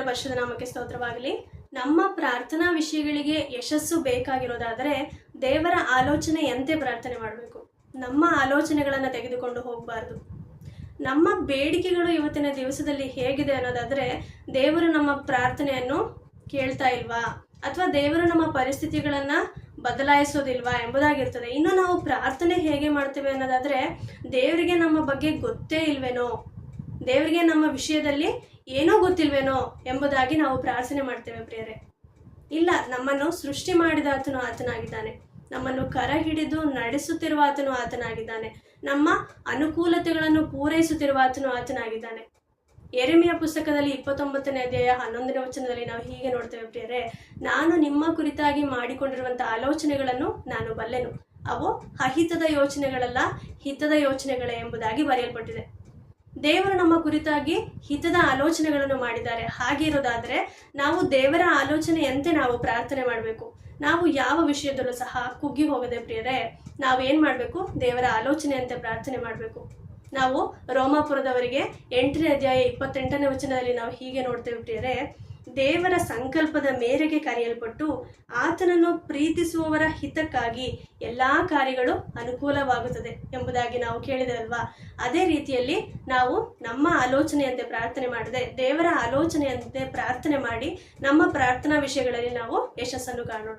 ಪರಿಶುದ್ಧ ನಾಮಕ್ಕೆ ಸ್ತೋತ್ರವಾಗಲಿ. ನಮ್ಮ ಪ್ರಾರ್ಥನಾ ವಿಷಯಗಳಿಗೆ ಯಶಸ್ಸು ಬೇಕಾಗಿರೋದಾದರೆ ದೇವರ ಆಲೋಚನೆಯಂತೆ ಪ್ರಾರ್ಥನೆ ಮಾಡಬೇಕು. ನಮ್ಮ ಆಲೋಚನೆಗಳನ್ನು ತೆಗೆದುಕೊಂಡು ಹೋಗಬಾರ್ದು. ನಮ್ಮ ಬೇಡಿಕೆಗಳು ಇವತ್ತಿನ ದಿವಸದಲ್ಲಿ ಹೇಗಿದೆ ಅನ್ನೋದಾದರೆ, ದೇವರು ನಮ್ಮ ಪ್ರಾರ್ಥನೆಯನ್ನು ಕೇಳ್ತಾ ಇಲ್ವಾ ಅಥವಾ ದೇವರು ನಮ್ಮ ಪರಿಸ್ಥಿತಿಗಳನ್ನು ಬದಲಾಯಿಸೋದಿಲ್ವಾ ಎಂಬುದಾಗಿರ್ತದೆ. ಇನ್ನು ನಾವು ಪ್ರಾರ್ಥನೆ ಹೇಗೆ ಮಾಡ್ತೇವೆ ಅನ್ನೋದಾದರೆ, ದೇವರಿಗೆ ನಮ್ಮ ಬಗ್ಗೆ ಗೊತ್ತೇ ಇಲ್ವೇನೋ, ದೇವರಿಗೆ ನಮ್ಮ ವಿಷಯದಲ್ಲಿ ಏನೋ ಗೊತ್ತಿಲ್ವೇನೋ ಎಂಬುದಾಗಿ ನಾವು ಪ್ರಾರ್ಥನೆ ಮಾಡ್ತೇವೆ ಪ್ರಿಯರೇ. ಇಲ್ಲ, ನಮ್ಮನ್ನು ಸೃಷ್ಟಿ ಮಾಡಿದ ಆತನು ಆತನಾಗಿದ್ದಾನೆ, ನಮ್ಮನ್ನು ಕರ ಹಿಡಿದು ನಡೆಸುತ್ತಿರುವ ಆತನು ಆತನಾಗಿದ್ದಾನೆ, ನಮ್ಮ ಅನುಕೂಲತೆಗಳನ್ನು ಪೂರೈಸುತ್ತಿರುವ ಆತನು ಆತನಾಗಿದ್ದಾನೆ. ಯೆರೆಮೀಯ ಪುಸ್ತಕದಲ್ಲಿ 29ನೇ ಅಧ್ಯಾಯ 11ನೇ ವಚನದಲ್ಲಿ ನಾವು ಹೀಗೆ ನೋಡ್ತೇವೆ ಪ್ರಿಯರೇ, ನಾನು ನಿಮ್ಮ ಕುರಿತಾಗಿ ಮಾಡಿಕೊಂಡಿರುವಂಥ ಆಲೋಚನೆಗಳನ್ನು ನಾನು ಬಲ್ಲೆನು, ಅವು ಅಹಿತದ ಯೋಚನೆಗಳಲ್ಲ, ಹಿತದ ಯೋಚನೆಗಳೇ ಎಂಬುದಾಗಿ ಬರೆಯಲ್ಪಟ್ಟಿದೆ. ದೇವರು ನಮ್ಮ ಕುರಿತಾಗಿ ಹಿತದ ಆಲೋಚನೆಗಳನ್ನು ಮಾಡಿದ್ದಾರೆ. ಹಾಗೆ ಇರೋದಾದರೆ ನಾವು ದೇವರ ಆಲೋಚನೆಯಂತೆ ನಾವು ಪ್ರಾರ್ಥನೆ ಮಾಡಬೇಕು. ನಾವು ಯಾವ ವಿಷಯದಲ್ಲೂ ಸಹ ಕುಗ್ಗಿ ಹೋಗದೆ ಪ್ರಿಯರೇ, ನಾವು ಏನು ಮಾಡಬೇಕು? ದೇವರ ಆಲೋಚನೆಯಂತೆ ಪ್ರಾರ್ಥನೆ ಮಾಡಬೇಕು. ನಾವು ರೋಮಾಪುರದವರಿಗೆ 8ನೇ ಅಧ್ಯಾಯ 28ನೇ ವಚನದಲ್ಲಿ ನಾವು ಹೀಗೆ ನೋಡ್ತೇವೆ ಪ್ರಿಯರೇ, ದೇವರ ಸಂಕಲ್ಪದ ಮೇರೆಗೆ ಕರೆಯಲ್ಪಟ್ಟು ಆತನನ್ನು ಪ್ರೀತಿಸುವವರ ಹಿತಕ್ಕಾಗಿ ಎಲ್ಲ ಕಾರ್ಯಗಳು ಅನುಕೂಲವಾಗುತ್ತದೆ ಎಂಬುದಾಗಿ ನಾವು ಕೇಳಿದೆವಲ್ವಾ. ಅದೇ ರೀತಿಯಲ್ಲಿ ನಾವು ನಮ್ಮ ಆಲೋಚನೆಯಂತೆ ಪ್ರಾರ್ಥನೆ ಮಾಡದೆ ದೇವರ ಆಲೋಚನೆಯಂತೆ ಪ್ರಾರ್ಥನೆ ಮಾಡಿ ನಮ್ಮ ಪ್ರಾರ್ಥನಾ ವಿಷಯಗಳಲ್ಲಿ ನಾವು ಯಶಸ್ಸನ್ನು ಕಾಣೋಣ.